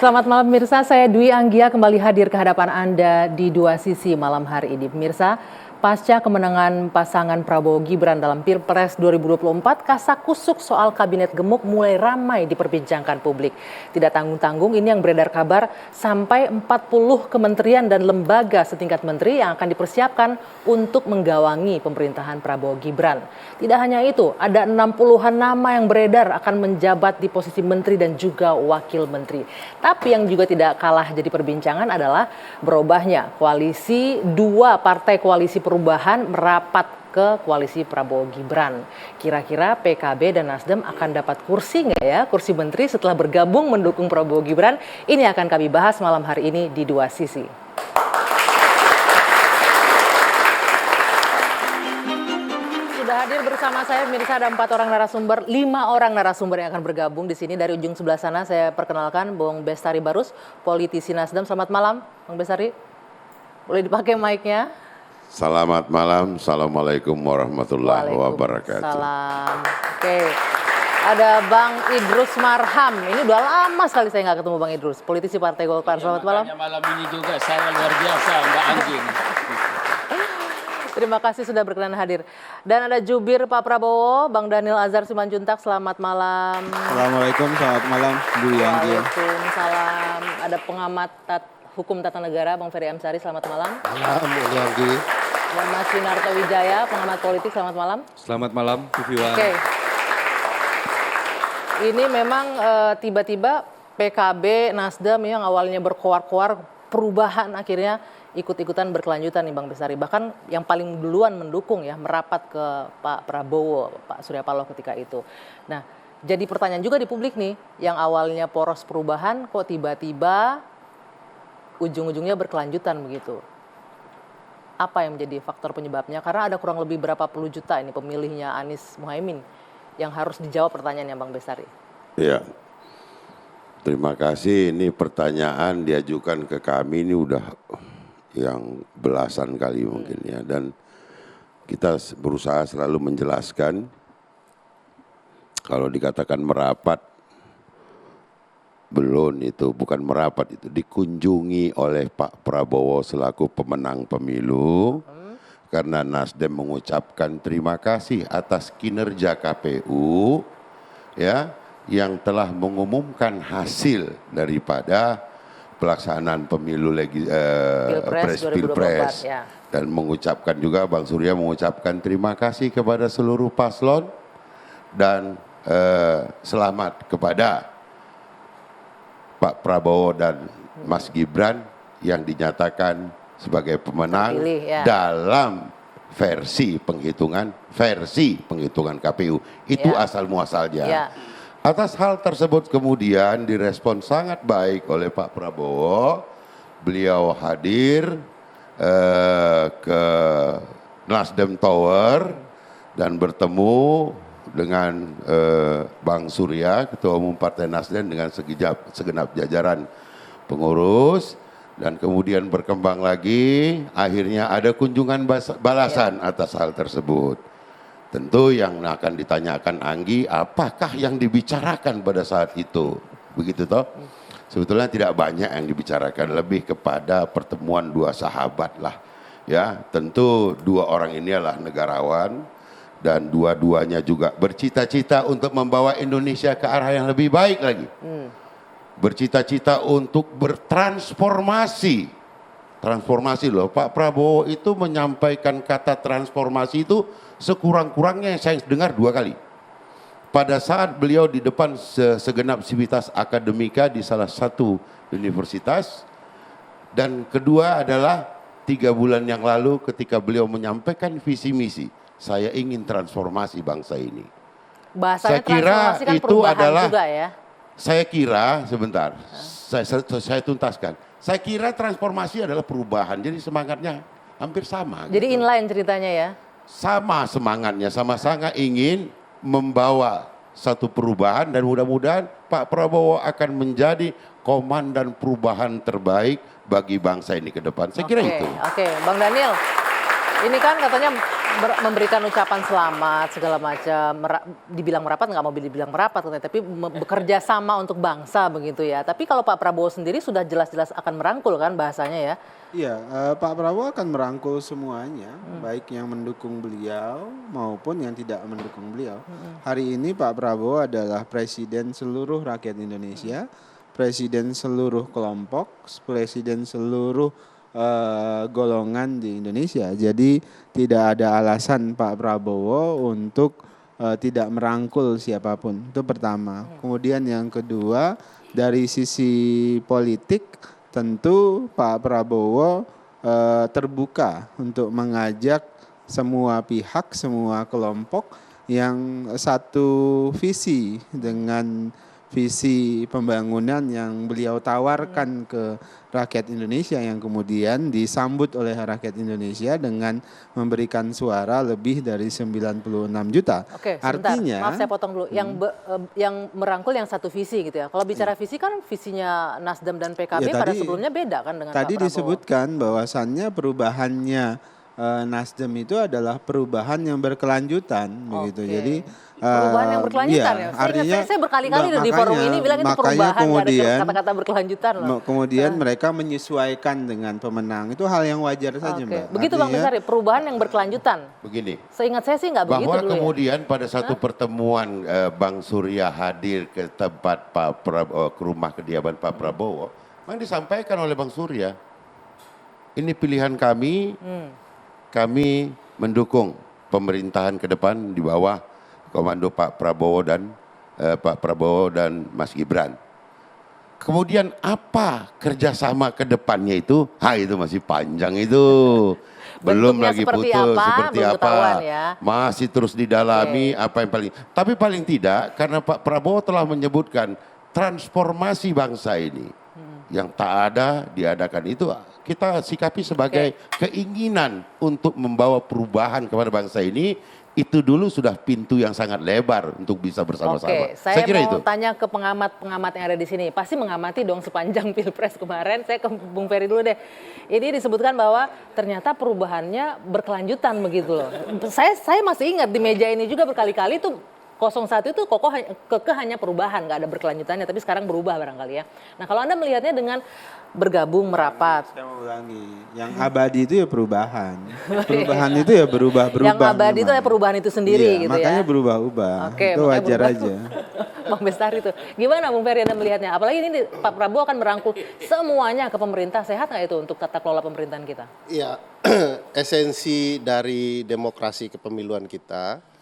Selamat malam pemirsa, saya Dwi Anggia kembali hadir ke hadapan Anda di Dua Sisi malam hari ini. Pemirsa, pasca kemenangan pasangan Prabowo Gibran dalam Pilpres 2024, kasakusuk soal kabinet gemuk mulai ramai diperbincangkan publik. Tidak tanggung-tanggung ini yang beredar kabar sampai 40 kementerian dan lembaga setingkat menteri yang akan dipersiapkan untuk menggawangi pemerintahan Prabowo Gibran. Tidak hanya itu, ada 60-an nama yang beredar akan menjabat di posisi menteri dan juga wakil menteri. Tapi yang juga tidak kalah jadi perbincangan adalah berubahnya koalisi dua partai koalisi perubahan merapat ke koalisi Prabowo Gibran. Kira-kira PKB dan Nasdem akan dapat kursi nggak ya? Kursi menteri setelah bergabung mendukung Prabowo Gibran? Ini akan kami bahas malam hari ini di Dua Sisi. Sudah hadir bersama saya, pemirsa, ada 5 orang narasumber yang akan bergabung di sini. Dari ujung sebelah sana saya perkenalkan Bung Bestari Barus, politisi Nasdem. Selamat malam, Bung Bestari. Boleh dipakai mic-nya? Selamat malam, Assalamualaikum warahmatullahi wabarakatuh. Salam. Oke, ada Bang Idrus Marham. Ini udah lama sekali saya nggak ketemu Bang Idrus, politisi Partai Golkar. Selamat malam. Malam ini juga saya luar biasa, Mbak Anjing. Terima kasih sudah berkenan hadir. Dan ada jubir Pak Prabowo, Bang Daniel Azhar Simanjuntak. Selamat malam. Assalamualaikum, selamat malam Bu Yanti. Waalaikumsalam. Ada pengamat hukum tata negara, Bang Ferry Amsari. Selamat malam. Malam Bu Yanti. Dan Mas Yunarto Wijaya, pengamat politik. Selamat malam. Selamat malam, Bu Fiwan. Oke. Ini memang tiba-tiba PKB, Nasdem yang awalnya berkoar-koar, perubahan akhirnya ikut-ikutan berkelanjutan nih Bang Bestari. Bahkan yang paling duluan mendukung ya, merapat ke Pak Prabowo, Pak Surya Paloh ketika itu. Nah, jadi pertanyaan juga di publik nih, yang awalnya poros perubahan kok tiba-tiba ujung-ujungnya berkelanjutan begitu. Apa yang menjadi faktor penyebabnya? Karena ada kurang lebih berapa puluh juta ini pemilihnya Anies Muhaimin yang harus dijawab pertanyaannya Bang Bestari. Ya, terima kasih. Ini pertanyaan diajukan ke kami ini udah yang belasan kali mungkin ya. Dan kita berusaha selalu menjelaskan kalau dikatakan merapat, belum, itu bukan merapat, itu dikunjungi oleh Pak Prabowo selaku pemenang pemilu karena Nasdem mengucapkan terima kasih atas kinerja KPU ya yang telah mengumumkan hasil daripada pelaksanaan pemilu Pilpres ya. Dan mengucapkan juga Bang Surya mengucapkan terima kasih kepada seluruh paslon dan selamat kepada Pak Prabowo dan Mas Gibran yang dinyatakan sebagai pemenang dalam versi penghitungan KPU. Itu asal muasalnya. Ya. Atas hal tersebut kemudian direspon sangat baik oleh Pak Prabowo. Beliau hadir ke Nasdem Tower dan bertemu dengan Bang Surya, Ketua Umum Partai Nasdem, dengan segenap jajaran pengurus. Dan kemudian berkembang lagi, akhirnya ada kunjungan balasan atas hal tersebut. Tentu yang akan ditanyakan Anggi, apakah yang dibicarakan pada saat itu? Begitu toh? Sebetulnya tidak banyak yang dibicarakan, lebih kepada pertemuan dua sahabat lah. Ya, tentu dua orang ini adalah negarawan dan dua-duanya juga bercita-cita untuk membawa Indonesia ke arah yang lebih baik lagi. Bercita-cita untuk bertransformasi. Transformasi loh, Pak Prabowo itu menyampaikan kata transformasi itu sekurang-kurangnya yang saya dengar 2 kali. Pada saat beliau di depan segenap sivitas akademika di salah satu universitas. Dan kedua adalah 3 bulan yang lalu ketika beliau menyampaikan visi misi. Saya ingin transformasi bangsa ini. Bahasanya saya kira kan itu adalah juga ya. Saya kira sebentar, saya tuntaskan. Saya kira transformasi adalah perubahan, jadi semangatnya hampir sama. Jadi gitu. inline ceritanya ya? Sama semangatnya, sama-sama ingin membawa satu perubahan dan mudah-mudahan Pak Prabowo akan menjadi komandan perubahan terbaik bagi bangsa ini ke depan. Saya kira itu. Oke, Bang Daniel, ini kan katanya memberikan ucapan selamat segala macam, dibilang merapat nggak mau dibilang merapat, tapi bekerja sama untuk bangsa begitu ya. Tapi kalau Pak Prabowo sendiri sudah jelas-jelas akan merangkul kan bahasanya ya. Iya, Pak Prabowo akan merangkul semuanya, baik yang mendukung beliau maupun yang tidak mendukung beliau. Hari ini Pak Prabowo adalah presiden seluruh rakyat Indonesia, presiden seluruh kelompok, presiden seluruh golongan di Indonesia. Jadi tidak ada alasan Pak Prabowo untuk tidak merangkul siapapun. Itu pertama. Kemudian yang kedua, dari sisi politik tentu Pak Prabowo terbuka untuk mengajak semua pihak, semua kelompok yang satu visi dengan visi pembangunan yang beliau tawarkan ke rakyat Indonesia, yang kemudian disambut oleh rakyat Indonesia dengan memberikan suara lebih dari 96 juta. Oke, sebentar. Artinya, Maaf saya potong dulu. Yang merangkul yang satu visi gitu ya. Kalau bicara visi kan visinya Nasdem dan PKB Ya, pada sebelumnya beda kan dengan Pak tadi Prabowo. disebutkan bahwasannya perubahannya Nasdem itu adalah perubahan yang berkelanjutan begitu. Jadi perubahan yang berkelanjutan ya. Artinya Saya berkali-kali di forum ini bilang itu perubahan, nggak ada kata-kata berkelanjutan loh. Kemudian mereka menyesuaikan dengan pemenang. Itu hal yang wajar saja, Mbak. Begitu Bang Besari, perubahan yang berkelanjutan. Begini, Seingat saya sih nggak begitu bahwa dulu kemudian pada satu pertemuan Bang Surya hadir ke tempat Pak Prabowo, ke rumah kediaman Pak Prabowo, memang disampaikan oleh Bang Surya, ini pilihan kami, kami mendukung pemerintahan ke depan di bawah komando Pak Prabowo dan Mas Gibran. Kemudian apa kerjasama ke depannya itu? Itu masih panjang itu. Belum Bentuknya lagi seperti putus apa, seperti belum apa. ketahuan ya. Masih terus didalami apa yang paling. Tapi paling tidak karena Pak Prabowo telah menyebutkan transformasi bangsa ini yang tak ada diadakan itu kita sikapi sebagai keinginan untuk membawa perubahan kepada bangsa ini. Itu dulu sudah pintu yang sangat lebar untuk bisa bersama-sama. Oke, saya kira mau itu. tanya ke pengamat-pengamat yang ada di sini. Pasti mengamati dong sepanjang Pilpres kemarin. Saya ke Bung Ferry dulu deh. Ini disebutkan bahwa ternyata perubahannya berkelanjutan begitu loh. Saya masih ingat di meja ini juga berkali-kali tuh 01 itu kokoh kekeh hanya perubahan, nggak ada berkelanjutannya, tapi sekarang berubah barangkali ya. Nah kalau Anda melihatnya dengan bergabung, merapat. Saya mau ulangi, yang abadi itu ya perubahan. Perubahan itu ya berubah-berubah. Yang abadi itu ya perubahan itu sendiri gitu makanya ya. berubah-ubah. Oke, itu makanya wajar berubah. aja. Bang Bestari itu. Gimana Bung Ferry Anda melihatnya? Apalagi ini Pak Prabowo akan merangkul semuanya ke pemerintah. Sehat nggak itu untuk tata kelola pemerintahan kita? Iya, esensi dari demokrasi kepemiluan kita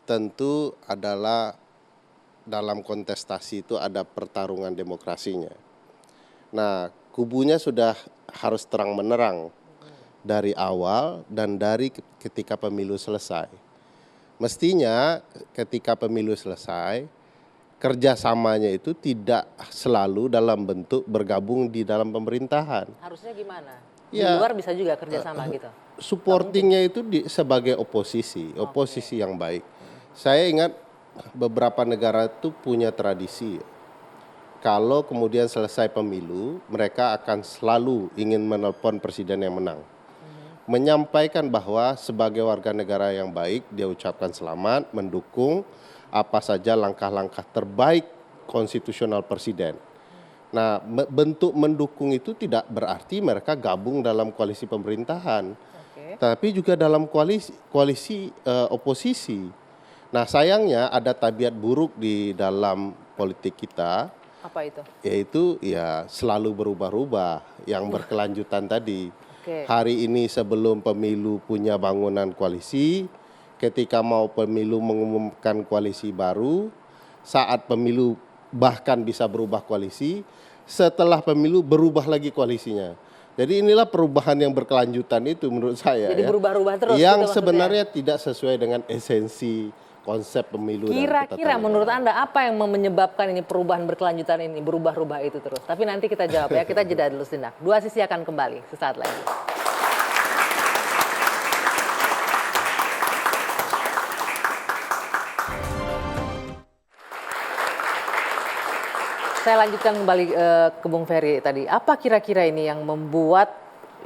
tentu adalah dalam kontestasi itu ada pertarungan demokrasinya. Nah, kubunya sudah harus terang menerang dari awal dan dari ketika pemilu selesai. Mestinya ketika pemilu selesai, kerjasamanya itu tidak selalu dalam bentuk bergabung di dalam pemerintahan. Harusnya gimana? Di Ya, luar bisa juga kerjasama gitu? Supportingnya itu sebagai oposisi yang baik. Saya ingat beberapa negara itu punya tradisi. Kalau kemudian selesai pemilu, mereka akan selalu ingin menelpon presiden yang menang. Menyampaikan bahwa sebagai warga negara yang baik, dia ucapkan selamat, mendukung apa saja langkah-langkah terbaik konstitusional presiden. Nah, bentuk mendukung itu tidak berarti mereka gabung dalam koalisi pemerintahan, tapi juga dalam koalisi oposisi. Nah, sayangnya ada tabiat buruk di dalam politik kita. Apa itu? Yaitu ya selalu berubah-ubah yang berkelanjutan tadi. Hari ini sebelum pemilu punya bangunan koalisi, ketika mau pemilu mengumumkan koalisi baru, saat pemilu bahkan bisa berubah koalisi, setelah pemilu berubah lagi koalisinya. Jadi inilah perubahan yang berkelanjutan itu menurut saya. Jadi berubah-ubah terus. Yang gitu sebenarnya tidak sesuai dengan esensi konsep pemilu. Kira-kira menurut Anda apa yang menyebabkan ini perubahan berkelanjutan ini, berubah-ubah itu terus? Tapi nanti kita jawab ya, kita jeda dulu sejenak. Dua Sisi akan kembali sesaat lagi. Saya lanjutkan kembali ke Bung Ferry tadi. Apa kira-kira ini yang membuat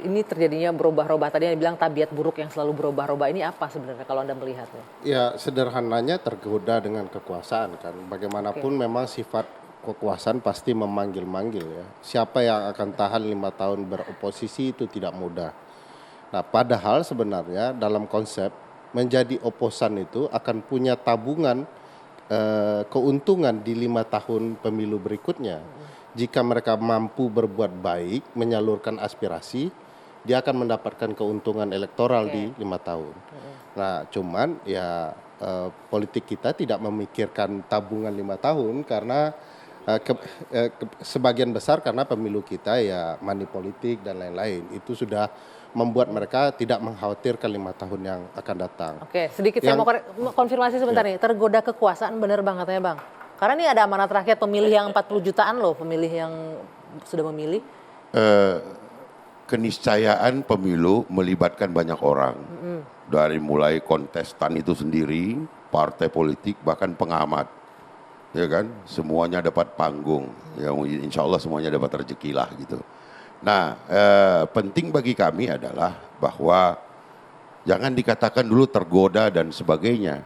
ini terjadinya berubah-ubah? Tadi yang bilang tabiat buruk yang selalu berubah-ubah ini apa sebenarnya kalau Anda melihatnya? Ya sederhananya tergoda dengan kekuasaan kan. Bagaimanapun memang sifat kekuasaan pasti memanggil-manggil ya. Siapa yang akan tahan 5 tahun beroposisi itu tidak mudah. Nah padahal sebenarnya dalam konsep menjadi oposan itu akan punya tabungan keuntungan di 5 tahun pemilu berikutnya. Jika mereka mampu berbuat baik, menyalurkan aspirasi, dia akan mendapatkan keuntungan elektoral di 5 tahun. Nah, cuman ya politik kita tidak memikirkan tabungan 5 tahun karena sebagian besar karena pemilu kita ya money politik dan lain-lain. Itu sudah membuat mereka tidak mengkhawatirkan 5 tahun yang akan datang. Oke, sedikit saya mau konfirmasi sebentar nih. Tergoda kekuasaan benar bang katanya bang. Karena ini ada amanat rakyat pemilih yang 40 jutaan loh, pemilih yang sudah memilih. Keniscayaan pemilu melibatkan banyak orang. Dari mulai kontestan itu sendiri, partai politik, bahkan pengamat. Ya kan, semuanya dapat panggung. Ya, insya Allah semuanya dapat rezeki lah gitu. Nah, penting bagi kami adalah bahwa jangan dikatakan dulu tergoda dan sebagainya.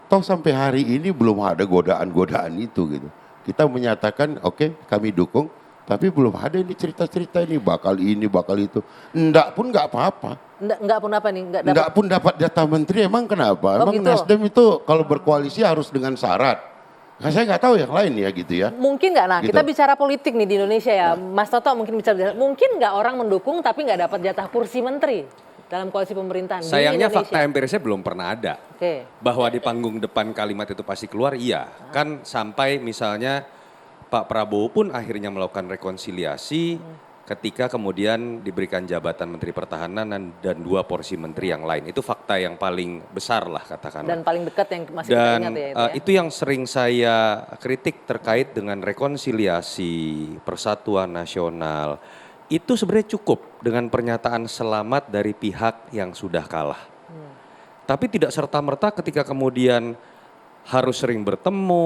Toh sampai hari ini belum ada godaan-godaan itu gitu. Kita menyatakan oke, kami dukung, tapi belum ada ini cerita-cerita ini bakal itu. Enggak pun enggak apa-apa. Enggak pun apa nih? Enggak pun dapat jatah menteri, emang kenapa? Emang gitu? Nasdem itu kalau berkoalisi harus dengan syarat. Nah, saya nggak tahu yang lain ya gitu ya. Mungkin nggak, nah gitu. kita bicara politik nih di Indonesia ya, Mas Toto mungkin mungkin nggak orang mendukung tapi nggak dapat jatah kursi menteri dalam koalisi pemerintahan. Sayangnya fakta empirisnya belum pernah ada. Oke. Bahwa di panggung depan kalimat itu pasti keluar, iya. Kan sampai misalnya Pak Prabowo pun akhirnya melakukan rekonsiliasi ketika kemudian diberikan jabatan Menteri Pertahanan dan 2 porsi menteri yang lain. Itu fakta yang paling besar lah katakanlah. Dan paling dekat yang masih kita ingat ya. Itu yang sering saya kritik terkait dengan rekonsiliasi, persatuan nasional. Itu sebenarnya cukup dengan pernyataan selamat dari pihak yang sudah kalah. Tapi tidak serta-merta ketika kemudian harus sering bertemu,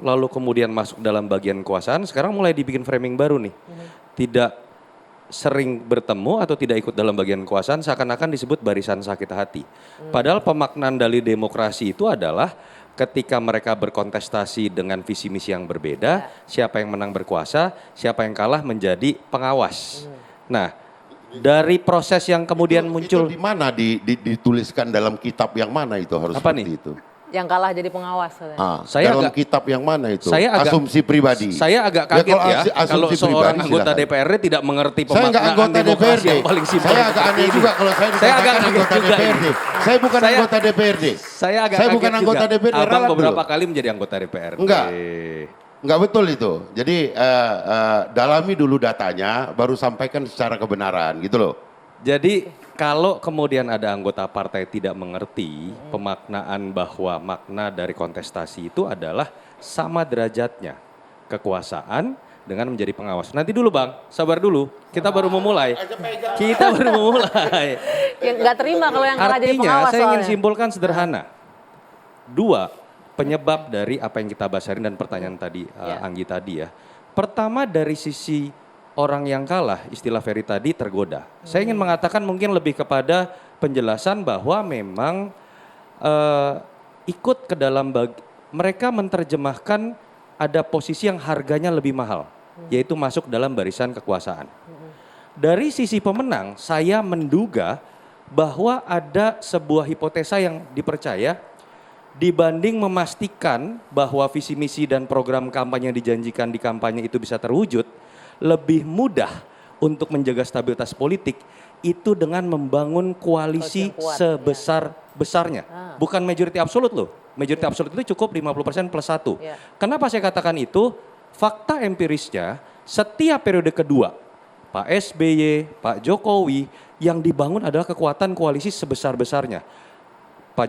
lalu kemudian masuk dalam bagian kekuasaan, sekarang mulai dibikin framing baru nih. Tidak sering bertemu atau tidak ikut dalam bagian kekuasaan seakan-akan disebut barisan sakit hati. Padahal pemaknaan dari demokrasi itu adalah ketika mereka berkontestasi dengan visi misi yang berbeda, siapa yang menang berkuasa, siapa yang kalah menjadi pengawas. Nah, dari proses yang kemudian muncul itu di mana dituliskan dalam kitab yang mana itu harus apa seperti nih? itu? Yang kalah jadi pengawas. Saya dalam agak- kitab yang mana itu? Saya agak- asumsi pribadi. Saya agak kaget kalau ya kalau asumsi seorang pribadi, anggota silakan. DPRD tidak mengerti Saya pemaknaan nggak anggota demokrasi DPRD. yang paling simpel. Saya agak seperti aneh ini. juga kalau saya Saya agak dikatakan aneh anggota juga DPRD. ini. Saya bukan anggota DPRD. Saya agak Saya kaget bukan anggota juga. DPRD. Abang ralat beberapa dulu. kali menjadi anggota DPRD. Enggak betul itu. Jadi dalami dulu datanya, baru sampaikan secara kebenaran gitu loh. Jadi kalau kemudian ada anggota partai tidak mengerti pemaknaan bahwa makna dari kontestasi itu adalah sama derajatnya kekuasaan dengan menjadi pengawas. Nanti dulu Bang, sabar dulu. Kita baru memulai. Kita baru memulai. Yang nggak terima kalau yang kalah jadi Artinya pengawas saya ingin soalnya. simpulkan sederhana. 2, penyebab dari apa yang kita bahas hari ini dan pertanyaan tadi Anggi tadi ya. Pertama dari sisi orang yang kalah, istilah Ferry tadi tergoda. Saya ingin mengatakan mungkin lebih kepada penjelasan bahwa memang ikut ke dalam mereka menerjemahkan ada posisi yang harganya lebih mahal, yaitu masuk dalam barisan kekuasaan. Dari sisi pemenang, saya menduga bahwa ada sebuah hipotesa yang dipercaya dibanding memastikan bahwa visi misi dan program kampanye yang dijanjikan di kampanye itu bisa terwujud, lebih mudah untuk menjaga stabilitas politik itu dengan membangun koalisi Kuat, sebesar-besarnya. Bukan majority absolute loh. Majority absolute itu cukup 50% plus 1. Ya. Kenapa saya katakan itu? Fakta empirisnya setiap periode kedua, Pak SBY, Pak Jokowi, yang dibangun adalah kekuatan koalisi sebesar-besarnya. Pak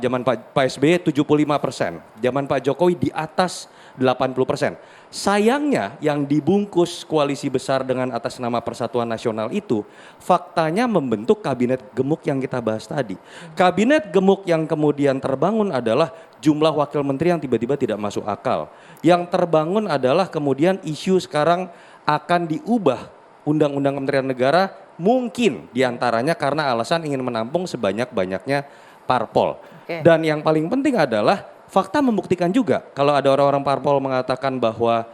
SBY 75%, zaman Pak Jokowi di atas 80%. Sayangnya yang dibungkus koalisi besar dengan atas nama Persatuan Nasional itu faktanya membentuk kabinet gemuk yang kita bahas tadi. Kabinet gemuk yang kemudian terbangun adalah jumlah wakil menteri yang tiba-tiba tidak masuk akal. Yang terbangun adalah kemudian isu sekarang akan diubah Undang-Undang Kementerian Negara mungkin diantaranya karena alasan ingin menampung sebanyak-banyaknya parpol. Oke. Dan yang paling penting adalah fakta membuktikan juga kalau ada orang-orang parpol mengatakan bahwa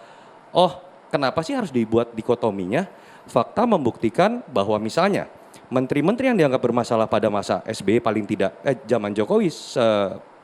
oh kenapa sih harus dibuat dikotominya? Fakta membuktikan bahwa misalnya menteri-menteri yang dianggap bermasalah pada masa SBY paling tidak zaman Jokowi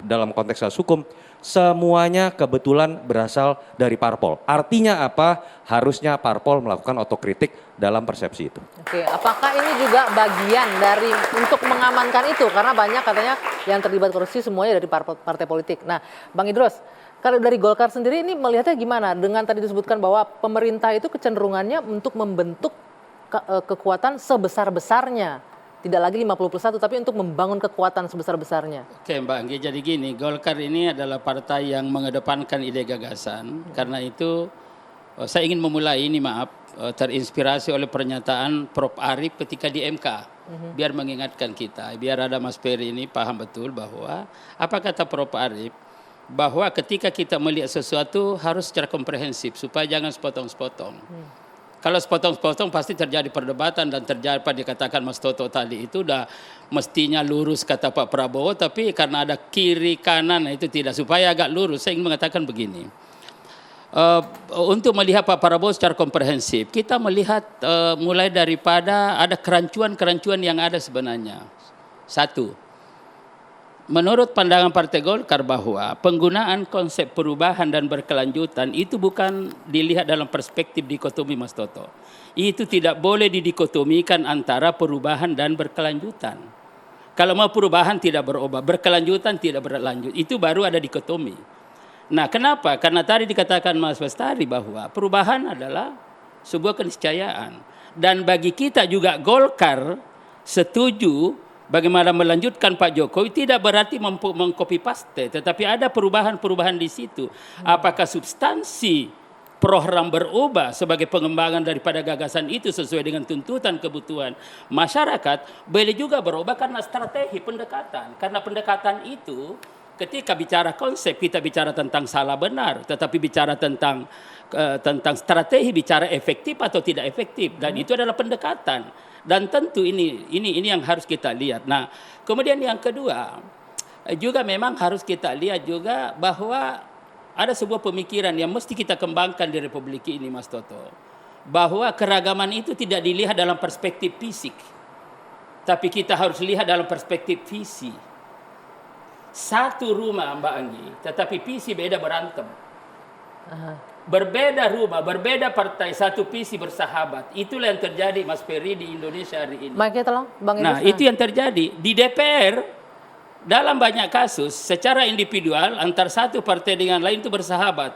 dalam konteks kasus hukum semuanya kebetulan berasal dari parpol. Artinya apa? Harusnya parpol melakukan otokritik dalam persepsi itu. Oke, apakah ini juga bagian dari untuk mengamankan itu? Karena banyak katanya yang terlibat korupsi semuanya dari partai politik. Nah, Bang Idros, kalau dari Golkar sendiri ini melihatnya gimana? Dengan tadi disebutkan bahwa pemerintah itu kecenderungannya untuk membentuk kekuatan sebesar-besarnya. Tidak lagi 50+1, tapi untuk membangun kekuatan sebesar-besarnya. Oke Mbak Anggi, jadi gini, Golkar ini adalah partai yang mengedepankan ide gagasan. Karena itu saya ingin memulai ini terinspirasi oleh pernyataan Prof. Arief ketika di MK. Biar mengingatkan kita, biar ada Mas Ferry ini paham betul bahwa, apa kata Prof. Arief? Bahwa ketika kita melihat sesuatu harus secara komprehensif, supaya jangan sepotong-sepotong. Kalau sepotong-sepotong pasti terjadi perdebatan dan terjadi apa dikatakan Mas Toto tadi itu udah mestinya lurus kata Pak Prabowo, tapi karena ada kiri kanan itu tidak, supaya agak lurus. Saya ingin mengatakan begini, untuk melihat Pak Prabowo secara komprehensif kita melihat mulai daripada ada kerancuan-kerancuan yang ada sebenarnya. Satu, menurut pandangan Partai Golkar bahwa penggunaan konsep perubahan dan berkelanjutan itu bukan dilihat dalam perspektif dikotomi Mas Toto. Itu tidak boleh didikotomikan antara perubahan dan berkelanjutan. Kalau mau perubahan tidak berubah, berkelanjutan tidak berlanjut. Itu baru ada dikotomi. Nah, kenapa? Karena tadi dikatakan Mas Bestari bahwa perubahan adalah sebuah keniscayaan. Dan bagi kita juga Golkar setuju bagaimana melanjutkan Pak Jokowi tidak berarti mengcopy paste, tetapi ada perubahan-perubahan di situ. Apakah substansi program berubah sebagai pengembangan daripada gagasan itu sesuai dengan tuntutan kebutuhan masyarakat, boleh juga berubah karena strategi pendekatan. Karena pendekatan itu ketika bicara konsep kita bicara tentang salah benar, tetapi bicara tentang strategi, bicara efektif atau tidak efektif, dan itu adalah pendekatan. Dan tentu ini yang harus kita lihat. Nah, kemudian yang kedua juga memang harus kita lihat juga bahwa ada sebuah pemikiran yang mesti kita kembangkan di Republik ini, Mas Toto. Bahwa keragaman itu tidak dilihat dalam perspektif fisik, tapi kita harus lihat dalam perspektif visi. Satu rumah Mbak Anggi, tetapi visi beda berantem. Berbeda rumah, berbeda partai, satu visi bersahabat. Itulah yang terjadi Mas Ferry di Indonesia hari ini. Bang Itu yang terjadi di DPR. Dalam banyak kasus secara individual antar satu partai dengan lain itu bersahabat.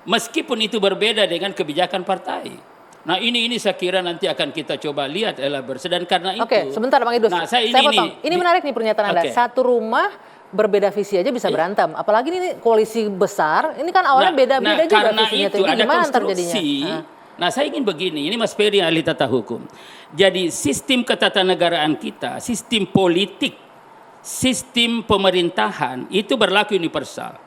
Meskipun itu berbeda dengan kebijakan partai. Nah ini saya kira nanti akan kita coba lihat elaborasi. Dan karena itu. Oke, sebentar Bang Idrus. Nah, saya potong. Ini menarik nih pernyataan Anda. Satu rumah berbeda visi aja bisa berantem. Apalagi ini koalisi besar. Ini kan awalnya beda-beda juga karena visinya. Itu ada konstruksi. Nah saya ingin begini. Ini Mas Ferry ahli tata hukum. Jadi sistem ketatanegaraan kita, sistem politik, sistem pemerintahan itu berlaku universal.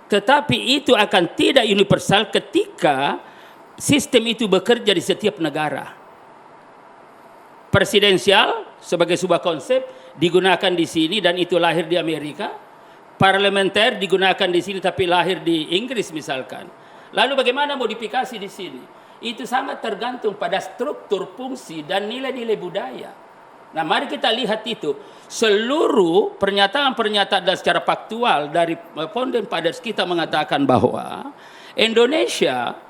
Tetapi itu akan tidak universal ketika sistem itu bekerja di setiap negara. Presidensial sebagai sebuah konsep digunakan di sini dan itu lahir di Amerika. Parlementer digunakan di sini tapi lahir di Inggris misalkan. Lalu bagaimana modifikasi di sini? Itu sangat tergantung pada struktur, fungsi dan nilai-nilai budaya. Nah, mari kita lihat itu. Seluruh pernyataan-pernyataan dan secara faktual dari Fonden Paders kita mengatakan bahwa Indonesia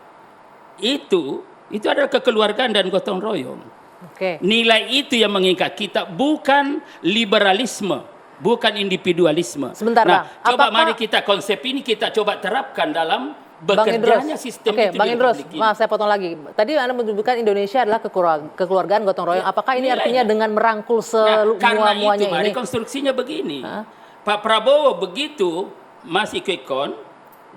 itu adalah kekeluargaan dan gotong royong. Oke. Nilai itu yang mengikat kita, bukan liberalisme, bukan individualisme. Sebentar, nah, Bang. coba mari kita konsep ini kita coba terapkan dalam bekerjanya sistem itu. Bang Idrus, maaf saya potong lagi. Tadi Anda menyebutkan Indonesia adalah kekeluargaan gotong royong. Apakah ini artinya dengan merangkul semua-muanya ini? Mari konstruksinya begini. Pak Prabowo begitu masih quick-count,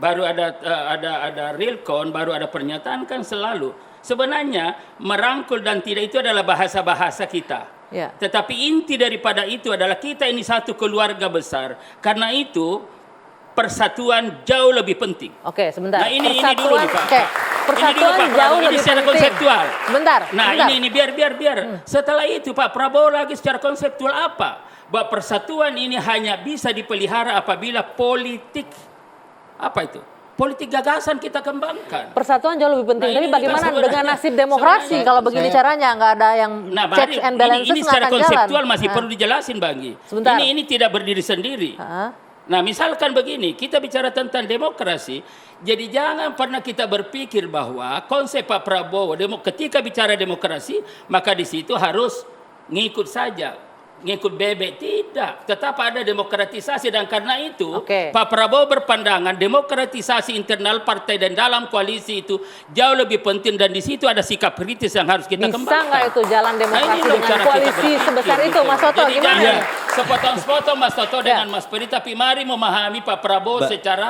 baru ada real count, baru ada pernyataan kan selalu. Sebenarnya merangkul dan tidak itu adalah bahasa-bahasa kita. Ya. Tetapi inti daripada itu adalah kita ini satu keluarga besar. Karena itu persatuan jauh lebih penting. Oke, sebentar. Nah, ini dulu nih, Pak. Oke, persatuan Pak jauh Prabowo, ini lebih secara penting. konseptual. Sebentar, Nah sebentar. ini biar. Setelah itu Pak Prabowo lagi secara konseptual apa? Bahwa persatuan ini hanya bisa dipelihara apabila politik apa itu? Politik gagasan kita kembangkan. Persatuan jauh lebih penting. Nah, Tapi ini bagaimana kita dengan nasib demokrasi sebenarnya- kalau begini caranya nggak ada yang Nah, checks and balances ini nggak secara akan jalan. konseptual masih Nah. perlu dijelasin, Bagi. Sebentar. Ini tidak berdiri sendiri. Hah? Nah, misalkan begini, kita bicara tentang demokrasi, jadi jangan pernah kita berpikir bahwa konsep Pak Prabowo ketika bicara demokrasi, maka di situ harus ngikut saja. Ngikut bebek, tidak. Tetap ada demokratisasi dan karena itu Pak Prabowo berpandangan demokratisasi internal partai dan dalam koalisi itu jauh lebih penting dan di situ ada sikap kritis yang harus kita Bisa kembangkan. nggak itu jalan demokrasi ini loh dengan cara koalisi kita berpikir, sebesar itu, gitu. Mas Toto? Jadi Gimana? jangan sepotong-sepotong Mas Toto dengan Mas Peri, tapi mari memahami Pak Prabowo secara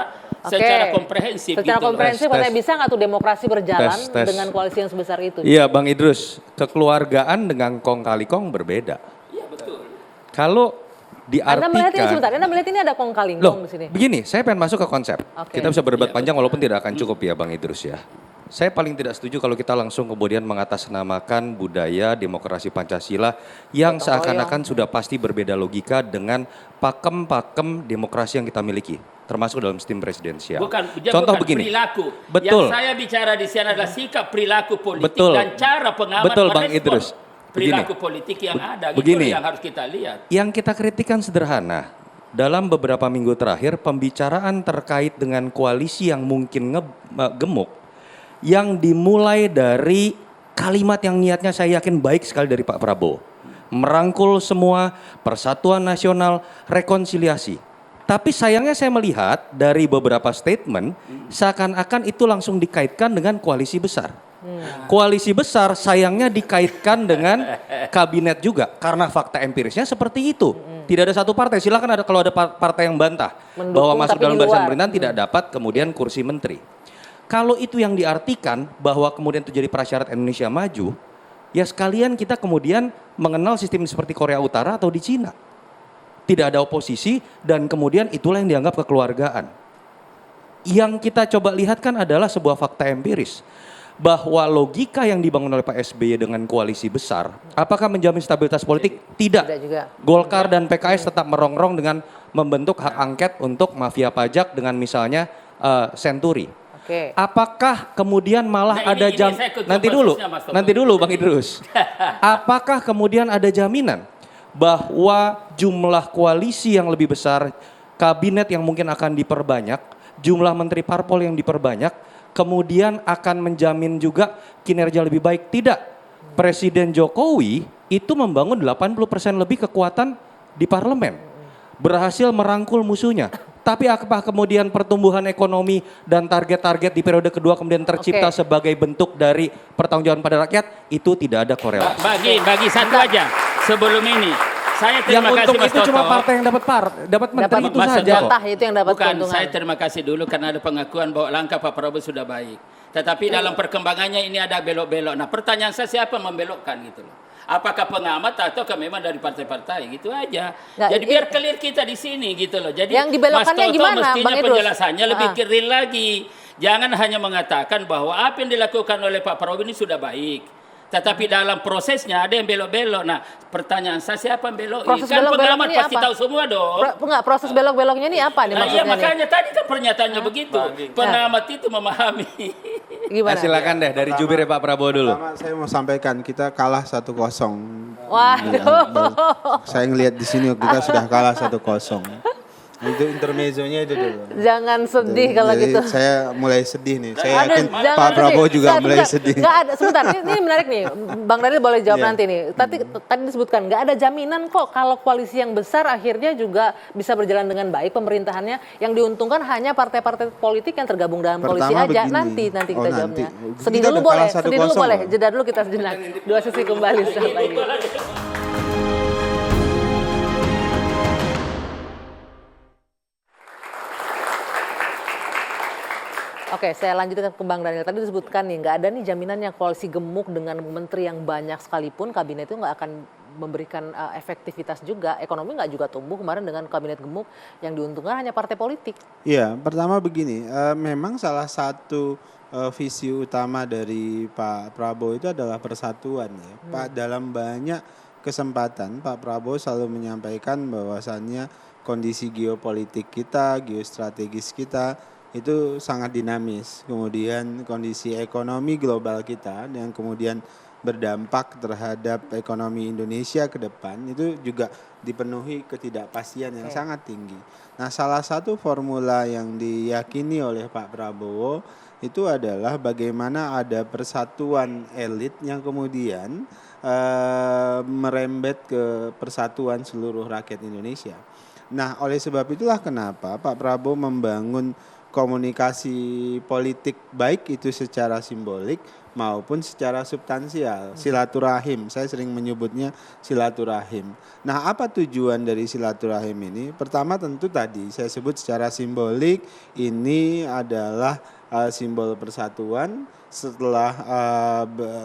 komprehensif. Secara gitu loh. komprehensif, Tes. katanya bisa nggak tuh demokrasi berjalan Tes. dengan koalisi yang sebesar itu? Iya Bang Idrus, kekeluargaan dengan kong kali kong berbeda. Iya betul. Kalau Anda melihat ini diartikan, sebentar, Anda melihat ini ada kong kali loh kong di sini. begini, saya pengen masuk ke konsep. Oke. Kita bisa berdebat Iya, panjang walaupun tidak akan cukup ya Bang Idrus ya. Saya paling tidak setuju kalau kita langsung kemudian mengatasnamakan budaya demokrasi Pancasila yang Gotong seakan-akan sudah pasti berbeda logika dengan pakem-pakem demokrasi yang kita miliki, termasuk dalam sistem presidensial. Contoh begini. Perilaku. Betul. Yang saya bicara di sini adalah sikap perilaku politik Betul. dan cara pengamat Betul, Bang merespon Idrus. perilaku Begini. politik yang ada. Begini. Itu yang harus kita lihat. Yang kita kritikan sederhana. Dalam beberapa minggu terakhir, pembicaraan terkait dengan koalisi yang mungkin gemuk, yang dimulai dari kalimat yang niatnya saya yakin baik sekali dari Pak Prabowo. Merangkul semua, persatuan nasional, rekonsiliasi. Tapi sayangnya saya melihat dari beberapa statement, seakan-akan itu langsung dikaitkan dengan koalisi besar. Koalisi besar sayangnya dikaitkan dengan kabinet juga karena fakta empirisnya seperti itu. Tidak ada satu partai, silakan ada kalau ada partai yang bantah Mendukung bahwa masuk tapi dalam di barisan luar. pemerintahan tidak dapat kemudian kursi menteri. Kalau itu yang diartikan bahwa kemudian itu jadi prasyarat Indonesia maju, ya sekalian kita kemudian mengenal sistem seperti Korea Utara atau di Cina. Tidak ada oposisi dan kemudian itulah yang dianggap kekeluargaan. Yang kita coba lihat kan adalah sebuah fakta empiris. Bahwa logika yang dibangun oleh Pak SBY dengan koalisi besar, apakah menjamin stabilitas politik? Tidak. Tidak juga. Golkar dan PKS tetap merongrong dengan membentuk hak angket untuk mafia pajak dengan misalnya Senturi. Oke. Apakah kemudian malah Nah, ada ini saya ikut nanti kasusnya, dulu Bang Idrus. Apakah kemudian ada jaminan bahwa jumlah koalisi yang lebih besar, kabinet yang mungkin akan diperbanyak, jumlah menteri parpol yang diperbanyak, kemudian akan menjamin juga kinerja lebih baik? Tidak. Presiden Jokowi itu membangun 80% lebih kekuatan di parlemen. Berhasil merangkul musuhnya. Tapi apakah kemudian pertumbuhan ekonomi dan target-target di periode kedua kemudian tercipta sebagai bentuk dari pertanggungjawaban pada rakyat? Itu tidak ada korelasi. Bagi satu aja sebelum ini. Saya Yang terima kasih untung Mas itu Toto. cuma partai yang dapat menteri itu Mas saja Toto. kok. Jatah itu yang dapat Bukan, keuntungan. saya terima kasih dulu karena ada pengakuan bahwa langkah Pak Prabowo sudah baik. Tetapi dalam perkembangannya ini ada belok-belok. Nah, pertanyaan saya siapa membelokkan gitu loh. Apakah pengamat atau memang dari partai-partai gitu aja. Nggak, Jadi biar clear kita di sini gitu loh. Jadi Yang dibelokkannya Mas Toto gimana, mestinya Bang Idrus? penjelasannya lebih real lagi. Jangan hanya mengatakan bahwa apa yang dilakukan oleh Pak Prabowo ini sudah baik. Tetapi dalam prosesnya ada yang belok-belok. Nah, pertanyaan saya siapa yang belok? Proses Kan belok-belok pengamat ini pasti apa? tahu semua dong. Proses belok-beloknya ini apa nih Nah, iya maksudnya nih? makanya tadi kan pernyataannya begitu. Pengamat itu memahami. Gimana? Silakan deh dari jubirnya Pak Prabowo dulu. Pertama saya mau sampaikan kita kalah 1-0. Waduh. Saya ngelihat di sini kita sudah kalah 1-0. Itu intermezzonya itu dulu. Jangan sedih kalau Jadi gitu. saya mulai sedih nih. Saya Aduh, yakin jangan Pak Prabowo sedih. juga Nggak, mulai sebentar. sedih. Nggak ada, sebentar. Ini menarik nih. Bang Daniel boleh jawab Iya. nanti nih. Tadi disebutkan nggak ada jaminan kok kalau koalisi yang besar akhirnya juga bisa berjalan dengan baik pemerintahannya. Yang diuntungkan hanya partai-partai politik yang tergabung dalam koalisi Pertama aja. begini. Nanti kita Oh, nanti. jawabnya. Kita Sedih udah dulu boleh. kalah Sedih dulu 1-0 boleh. loh. Jeda dulu kita sejenak. Dua sesi kembali sesaat lagi. Oke, saya lanjutkan ke Bang Daniel. Tadi disebutkan nih, nggak ada nih jaminannya koalisi gemuk dengan menteri yang banyak sekalipun kabinet itu nggak akan memberikan efektivitas juga. Ekonomi nggak juga tumbuh kemarin dengan kabinet gemuk yang diuntungkan hanya partai politik. Iya, pertama begini, memang salah satu visi utama dari Pak Prabowo itu adalah persatuan ya. Pak, dalam banyak kesempatan Pak Prabowo selalu menyampaikan bahwasannya kondisi geopolitik kita, geostrategis kita itu sangat dinamis. Kemudian kondisi ekonomi global kita yang kemudian berdampak terhadap ekonomi Indonesia ke depan itu juga dipenuhi ketidakpastian yang sangat tinggi. Nah, salah satu formula yang diyakini oleh Pak Prabowo itu adalah bagaimana ada persatuan elit yang kemudian merembet ke persatuan seluruh rakyat Indonesia. Nah, oleh sebab itulah kenapa Pak Prabowo membangun komunikasi politik baik itu secara simbolik maupun secara substansial, silaturahim. Saya sering menyebutnya silaturahim. Nah, apa tujuan dari silaturahim ini? Pertama tentu tadi saya sebut secara simbolik ini adalah simbol persatuan. Setelah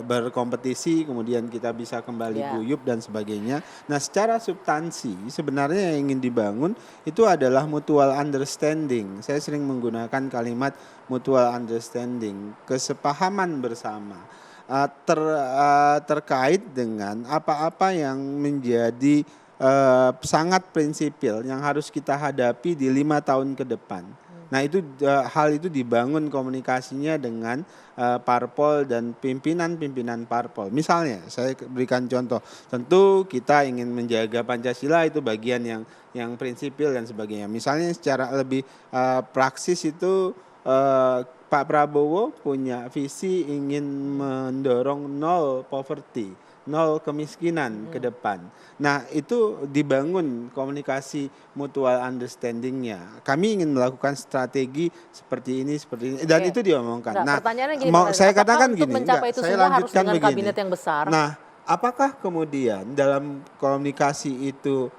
berkompetisi kemudian kita bisa kembali guyup dan sebagainya. Nah, secara substansi sebenarnya yang ingin dibangun itu adalah mutual understanding. Saya sering menggunakan kalimat mutual understanding, kesepahaman bersama terkait dengan apa-apa yang menjadi sangat prinsipil yang harus kita hadapi di 5 tahun ke depan. Nah, itu hal itu dibangun komunikasinya dengan parpol dan pimpinan-pimpinan parpol. Misalnya, saya berikan contoh. Tentu kita ingin menjaga Pancasila, itu bagian yang prinsipil dan sebagainya. Misalnya secara lebih praksis itu Pak Prabowo punya visi ingin mendorong nol poverty, nol kemiskinan ke depan. Nah, itu dibangun komunikasi mutual understanding-nya. Kami ingin melakukan strategi seperti ini dan itu diomongkan. Nah, pertanyaannya gini, saya katakan untuk gini, mencapai itu saya semua harus lanjutkan dengan begini. kabinet yang besar. Nah, apakah kemudian dalam komunikasi itu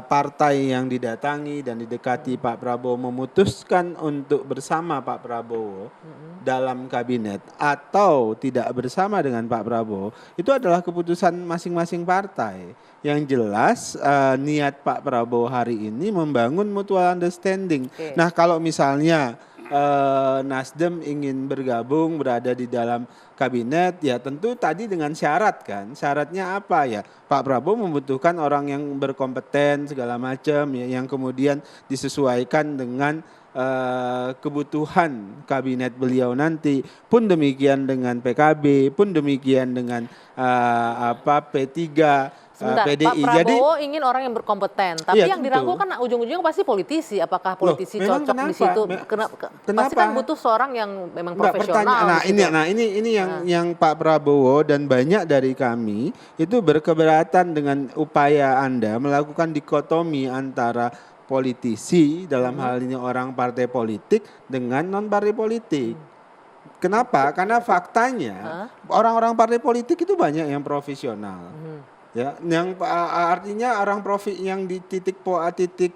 partai yang didatangi dan didekati Pak Prabowo memutuskan untuk bersama Pak Prabowo dalam kabinet atau tidak bersama dengan Pak Prabowo, itu adalah keputusan masing-masing partai. Yang jelas niat Pak Prabowo hari ini membangun mutual understanding. Nah, kalau misalnya Nasdem ingin bergabung berada di dalam kabinet, ya tentu tadi dengan syarat kan. Syaratnya apa ya? Pak Prabowo membutuhkan orang yang berkompeten segala macam ya, yang kemudian disesuaikan dengan kebutuhan kabinet beliau nanti. Pun demikian dengan PKB, pun demikian dengan P3. Sebentar, PDI. Pak Prabowo ingin orang yang berkompeten, tapi Iya, yang tentu. dirangkul kan ujung-ujungnya pasti politisi. Apakah politisi memang cocok di kenapa? situ? Kenapa? Pasti kan butuh seorang yang memang Enggak, profesional. ini yang Pak Prabowo dan banyak dari kami itu berkeberatan dengan upaya Anda melakukan dikotomi antara politisi dalam hal ini orang partai politik dengan non partai politik. Kenapa? Karena faktanya orang-orang partai politik itu banyak yang profesional. Ya, yang artinya orang yang di titik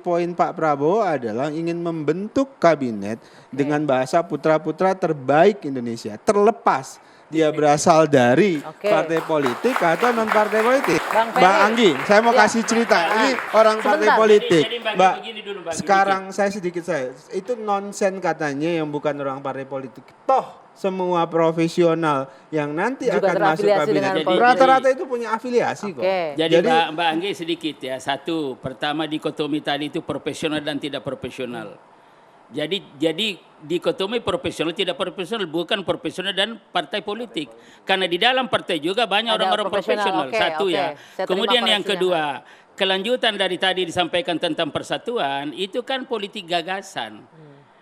poin Pak Prabowo adalah ingin membentuk kabinet dengan bahasa putra-putra terbaik Indonesia, terlepas dia berasal dari partai politik atau non partai politik. Mbak Anggi, saya mau kasih cerita. Ini orang partai politik. Mbak, sekarang itu nonsen katanya yang bukan orang partai politik. Toh semua profesional yang nanti juga akan masuk kabinet rata-rata itu punya afiliasi kok. Jadi Mbak Anggi sedikit ya. Satu, pertama dikotomi tadi itu profesional dan tidak profesional. Jadi dikotomi profesional tidak profesional bukan profesional dan partai politik. Karena di dalam partai juga banyak orang-orang profesional. Satu ya. Kemudian yang kedua, kelanjutan dari tadi disampaikan tentang persatuan itu kan politik gagasan.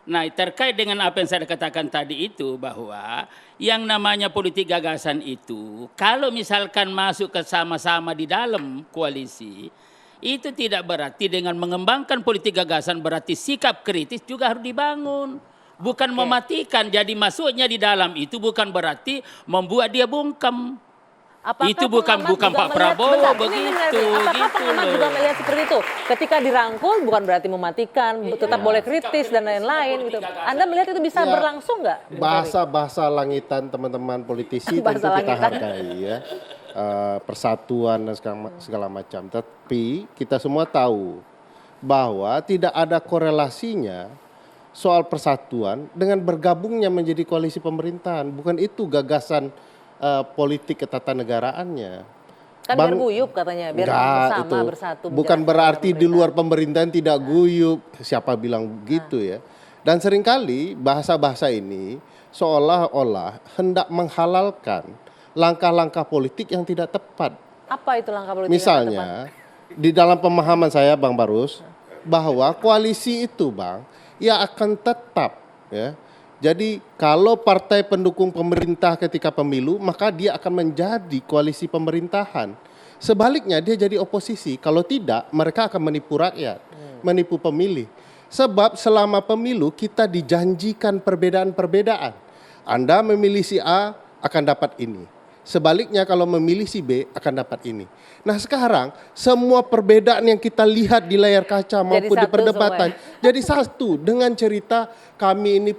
Nah, terkait dengan apa yang saya katakan tadi itu bahwa yang namanya politik gagasan itu kalau misalkan masuk ke sama-sama di dalam koalisi itu tidak berarti dengan mengembangkan politik gagasan berarti sikap kritis juga harus dibangun. Bukan mematikan, jadi masuknya di dalam itu bukan berarti membuat dia bungkem. Apakah itu bukan Pak Prabowo begitu. Apakah pengamat juga melihat seperti itu? Ketika dirangkul bukan berarti mematikan, tetap boleh kritis dan lain-lain gitu. Anda melihat itu bisa berlangsung nggak? Bahasa-bahasa langitan teman-teman politisi tentu kita hargai ya. persatuan dan segala macam. Tapi kita semua tahu bahwa tidak ada korelasinya soal persatuan dengan bergabungnya menjadi koalisi pemerintahan. Bukan itu gagasan politik ketatanegaraan-nya. Kan biar guyup katanya, biar bersama, bersatu. Bukan berarti di luar pemerintahan tidak guyup. Siapa bilang begitu ya. Dan seringkali bahasa-bahasa ini seolah-olah hendak menghalalkan langkah-langkah politik yang tidak tepat. Apa itu langkah politik Misalnya, di dalam pemahaman saya Bang Barus, bahwa koalisi itu Bang, ya akan tetap ya. Jadi kalau partai pendukung pemerintah ketika pemilu, maka dia akan menjadi koalisi pemerintahan. Sebaliknya dia jadi oposisi. Kalau tidak, mereka akan menipu rakyat, menipu pemilih. Sebab selama pemilu kita dijanjikan perbedaan-perbedaan. Anda memilih si A akan dapat ini. Sebaliknya kalau memilih si B akan dapat ini. Nah sekarang semua perbedaan yang kita lihat di layar kaca maupun di perdebatan jadi satu dengan cerita kami ini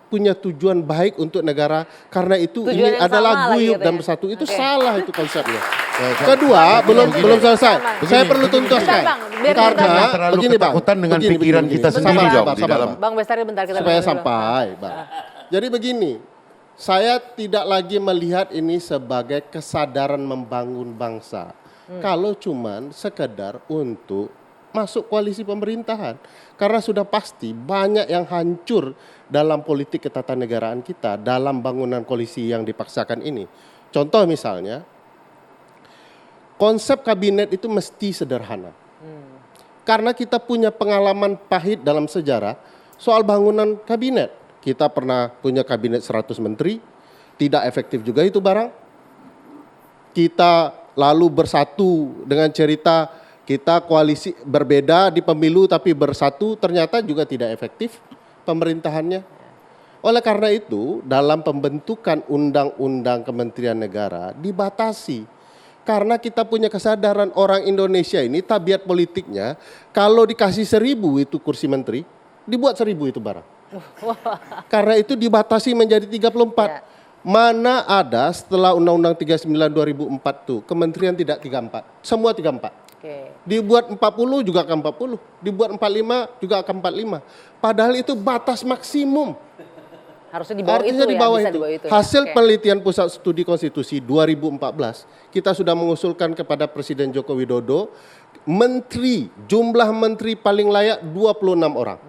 punya tujuan baik untuk negara, karena itu tujuan ini adalah guyup dan bersatu. Itu salah itu konsepnya. Kedua, belum selesai. Saya perlu tuntaskan. Karena terlalu begini Bang, ketakutan dengan pikiran kita sendiri dong di dalam. Bang Bestari bentar kita supaya dengar dulu. sampai, Bang. Jadi begini, saya tidak lagi melihat ini sebagai kesadaran membangun bangsa. Kalau cuman sekedar untuk masuk koalisi pemerintahan. Karena sudah pasti banyak yang hancur dalam politik ketatanegaraan kita dalam bangunan koalisi yang dipaksakan ini. Contoh misalnya, konsep kabinet itu mesti sederhana. Karena kita punya pengalaman pahit dalam sejarah soal bangunan kabinet. Kita pernah punya kabinet 100 menteri, tidak efektif juga itu barang. Kita lalu bersatu dengan cerita kita koalisi berbeda di pemilu tapi bersatu, ternyata juga tidak efektif pemerintahannya. Oleh karena itu, dalam pembentukan undang-undang Kementerian Negara dibatasi. Karena kita punya kesadaran orang Indonesia ini tabiat politiknya, kalau dikasih 1000 itu kursi menteri, dibuat 1000 itu barang. Karena itu dibatasi menjadi 34. Mana ada setelah Undang-Undang 39 2004 tuh, kementerian tidak 34, semua 34. Dibuat 40 juga akan 40, dibuat 45 juga akan 45. Padahal itu batas maksimum. Harusnya di bawah Artinya itu di bawah bisa itu. di bawah itu. Hasil penelitian Pusat Studi Konstitusi 2014, kita sudah mengusulkan kepada Presiden Joko Widodo, jumlah menteri paling layak 26 orang.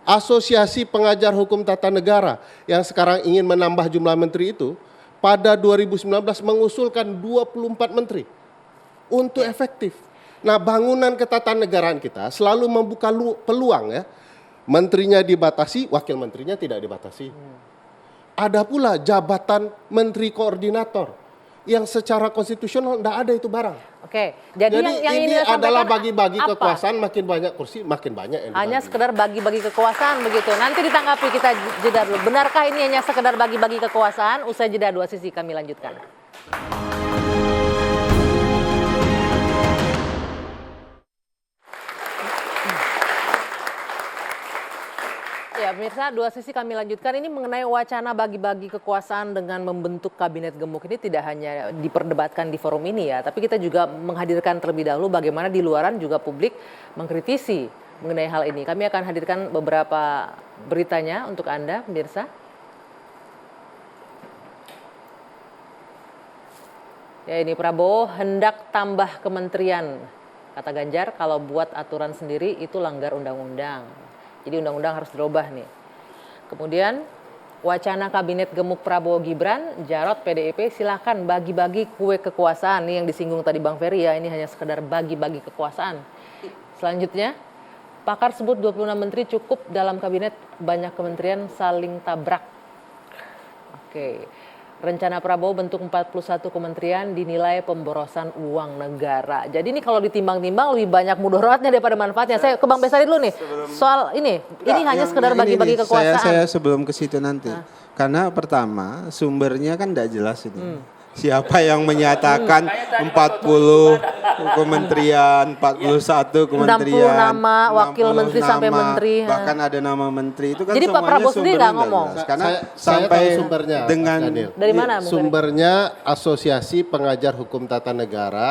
Asosiasi Pengajar Hukum Tata Negara yang sekarang ingin menambah jumlah menteri itu, pada 2019 mengusulkan 24 menteri untuk efektif. Nah, bangunan ketatanegaraan kita selalu membuka peluang ya. Menterinya dibatasi, wakil menterinya tidak dibatasi. Ada pula jabatan menteri koordinator yang secara konstitusional tidak ada itu barang. Jadi yang ini disampaikan adalah bagi-bagi apa? kekuasaan, makin banyak kursi, makin banyak yang Hanya dibagi. sekedar bagi-bagi kekuasaan begitu. Nanti ditanggapi, kita jeda dulu. Benarkah ini hanya sekedar bagi-bagi kekuasaan? Usai jeda, Dua Sisi kami lanjutkan. Ya, pemirsa, Dua Sisi kami lanjutkan. Ini mengenai wacana bagi-bagi kekuasaan dengan membentuk kabinet gemuk ini tidak hanya diperdebatkan di forum ini ya, tapi kita juga menghadirkan terlebih dahulu bagaimana di luaran juga publik mengkritisi mengenai hal ini. Kami akan hadirkan beberapa beritanya untuk Anda, pemirsa. Ya, ini Prabowo hendak tambah kementerian. Kata Ganjar, kalau buat aturan sendiri itu langgar undang-undang. Jadi undang-undang harus dirubah nih. Kemudian wacana kabinet gemuk Prabowo Gibran, Jarot PDIP silakan bagi-bagi kue kekuasaan. Nih yang disinggung tadi Bang Ferry ya, ini hanya sekedar bagi-bagi kekuasaan. Selanjutnya, pakar sebut 26 menteri cukup dalam kabinet, banyak kementerian saling tabrak. Rencana Prabowo bentuk 41 kementerian dinilai pemborosan uang negara. Jadi ini kalau ditimbang-timbang lebih banyak mudaratnya daripada manfaatnya. Saya ke Bang Bestari dulu nih. Soal ini hanya sekedar bagi-bagi kekuasaan. Saya sebelum ke situ nanti. Karena pertama sumbernya kan tidak jelas ini. Siapa yang menyatakan 40 kementerian, 41 kementerian, 60 nama wakil 60 menteri sampai nama, menteri. bahkan ada nama menteri itu kan Jadi Pak semuanya Prabowo sendiri sumbernya nggak nggak ngomong? jelas. Karena Saya sampai tahu sumbernya, dengan Mas Daniel. Dari mana? Bung Ferry? Sumbernya Asosiasi Pengajar Hukum Tata Negara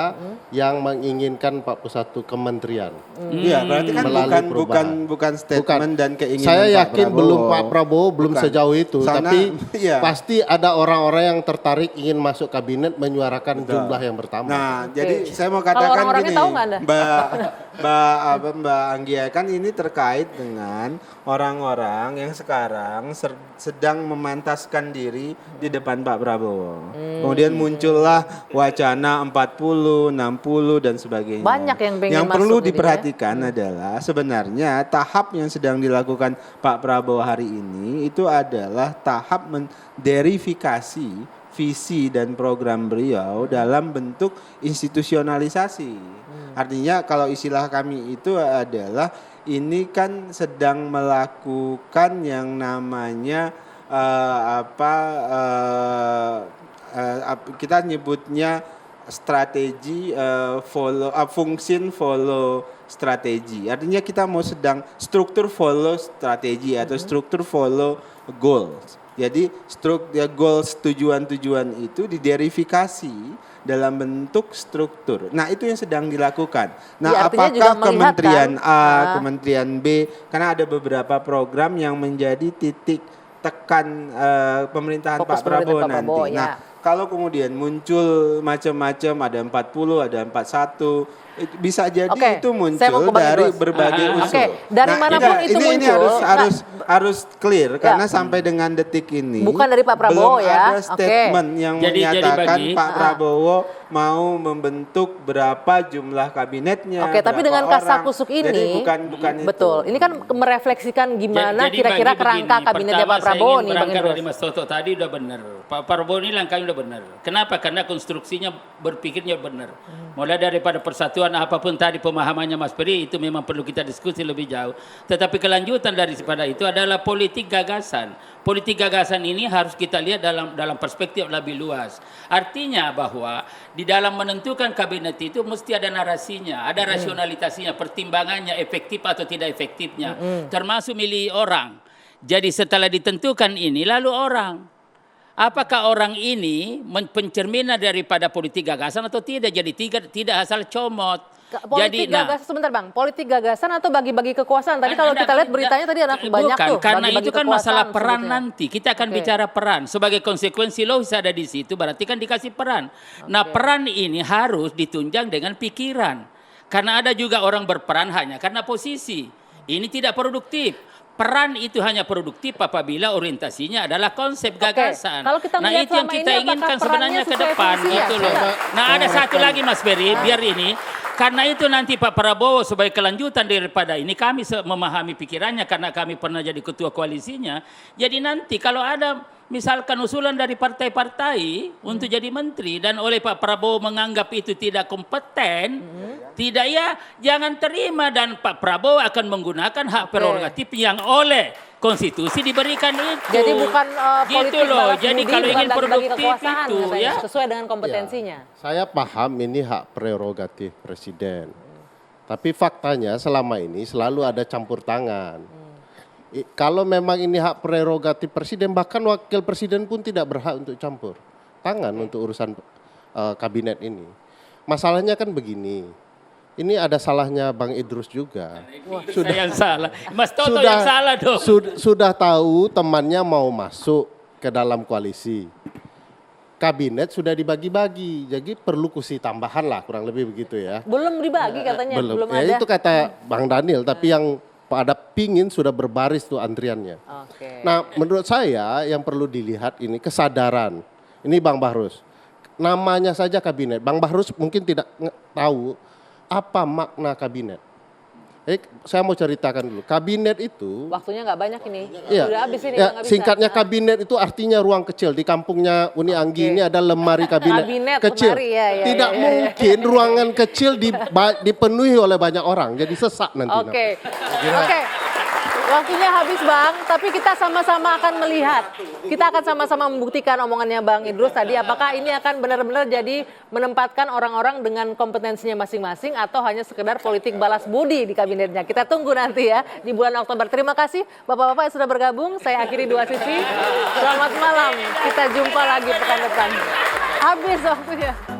yang menginginkan 41 kementerian. Iya, berarti kan Melalui bukan statement dan keinginan Saya Pak yakin Prabowo. Pak Prabowo belum Bukan. sejauh itu, Sana, tapi iya. pasti ada orang-orang yang tertarik ingin masuk kabinet menyuarakan jumlah yang bertambah. Nah, jadi saya mau Kalau katakan orang-orangnya gini, tahu nggak Anda? Mbak Anggia, kan ini terkait dengan orang-orang yang sekarang sedang memantaskan diri di depan Pak Prabowo. Kemudian muncullah wacana 40, 60 dan sebagainya. Banyak yang pengen Yang masuk perlu jadinya. diperhatikan adalah sebenarnya tahap yang sedang dilakukan Pak Prabowo hari ini itu adalah tahap menderifikasi visi dan program beliau dalam bentuk institusionalisasi. Artinya kalau istilah kami itu adalah ini kan sedang melakukan yang namanya kita nyebutnya strategi function follow strategi. Artinya kita mau sedang struktur follow strategi atau struktur follow goals. Jadi goals tujuan-tujuan itu diderifikasi dalam bentuk struktur. Nah, itu yang sedang dilakukan. Nah, Ya, artinya juga apakah melihat Kementerian kan, A, Kementerian B, karena ada beberapa program yang menjadi titik tekan pemerintahan Fokus Pak Prabowo pemerintahan Pak nanti. Prabowo, ya. Nah, kalau kemudian muncul macam-macam, ada 40, ada 41, bisa jadi Oke, itu saya mau muncul ke Bang dari Idrus. berbagai Oke, unsur. dari manapun ini, itu ini muncul, harus clear karena sampai dengan detik ini Bukan dari Pak Prabowo, belum ya. ada statement yang Jadi menyatakan bagi- Pak Prabowo mau membentuk berapa jumlah kabinetnya. Oke, tapi berapa dengan orang. kasusuk ini, Jadi bukan itu. betul. Ini kan merefleksikan gimana Jadi kira-kira bagi kerangka begini, kabinetnya pertama Pak Prabowo saya ingin nih, Bang berangkat Idrus. dari Mas Toto tadi udah benar. Pak Prabowo ini langkahnya udah benar. Kenapa? Karena konstruksinya berpikirnya benar. Mulai daripada persatuan apapun tadi pemahamannya Mas Peri itu memang perlu kita diskusi lebih jauh. Tetapi kelanjutan daripada itu adalah politik gagasan. Politik gagasan ini harus kita lihat dalam perspektif lebih luas. Artinya bahwa di dalam menentukan kabinet itu mesti ada narasinya, ada rasionalitasnya, pertimbangannya efektif atau tidak efektifnya, termasuk milih orang. Jadi setelah ditentukan ini lalu orang, apakah orang ini pencerminan daripada politik gagasan atau tidak? Jadi tidak asal comot. Politik gagasan, sebentar Bang, politik gagasan atau bagi-bagi kekuasaan? Tadi kalau kita lihat beritanya tadi ada banyak bukan, tuh. karena bagi-bagi itu kan kekuasaan masalah peran sebetulnya. nanti. Kita akan Oke. bicara peran. Sebagai konsekuensi logis ada di situ, berarti kan dikasih peran. Nah, peran ini harus ditunjang dengan pikiran. Karena ada juga orang berperan hanya karena posisi. Ini tidak produktif. Peran itu hanya produktif apabila orientasinya adalah konsep gagasan. Kalau kita Nah, melihat itu yang selama kita ini, inginkan apakah sebenarnya perannya ke sesuai depan fungsinya? gitu loh. Nah, ada satu lagi Mas Ferry, biar ini karena itu nanti Pak Prabowo sebagai kelanjutan daripada ini kami memahami pikirannya karena kami pernah jadi ketua koalisinya. Jadi nanti kalau ada misalkan usulan dari partai-partai untuk jadi menteri dan oleh Pak Prabowo menganggap itu tidak kompeten, tidak ya jangan terima dan Pak Prabowo akan menggunakan hak prerogatif yang oleh konstitusi diberikan itu. Jadi bukan gitu politik loh. balas Jadi budi, kalau bukan ingin bagi-bagi produktif kekuasaan itu katanya, ya. sesuai dengan kompetensinya. Saya paham ini hak prerogatif presiden. Tapi faktanya selama ini selalu ada campur tangan. Kalau memang ini hak prerogatif presiden, bahkan wakil presiden pun tidak berhak untuk campur tangan untuk urusan kabinet ini. Masalahnya kan begini. Ini ada salahnya Bang Idrus juga. Saya yang salah. Mas Toto yang salah dong. Sudah tahu temannya mau masuk ke dalam koalisi. Kabinet sudah dibagi-bagi, jadi perlu kursi tambahan lah, kurang lebih begitu ya. Belum dibagi katanya, belum Ya, ada. itu kata Bang Daniel, tapi yang pada pingin sudah berbaris tuh antriannya. Oke. Nah, menurut saya yang perlu dilihat ini kesadaran. Ini Bang Bahrus. Namanya saja kabinet. Bang Bahrus mungkin tidak tahu apa makna kabinet. Saya mau ceritakan dulu. Kabinet itu, Waktunya nggak banyak ini. ya, Sudah habis ini. ya, nggak bisa. singkatnya kabinet itu artinya ruang kecil. Di kampungnya Uni Anggi ini ada lemari kabinet, Kabinet, kecil. lemari, ya, Tidak ya. mungkin ruangan kecil dipenuhi oleh banyak orang. Jadi sesak nanti. Oke. Oke. Waktunya habis Bang, tapi kita sama-sama akan melihat. Kita akan sama-sama membuktikan omongannya Bang Idrus tadi, apakah ini akan benar-benar jadi menempatkan orang-orang dengan kompetensinya masing-masing atau hanya sekedar politik balas budi di kabinetnya. Kita tunggu nanti ya di bulan Oktober. Terima kasih Bapak-Bapak yang sudah bergabung. Saya akhiri Dua Sisi. Selamat malam, kita jumpa lagi pekan depan. Habis waktunya.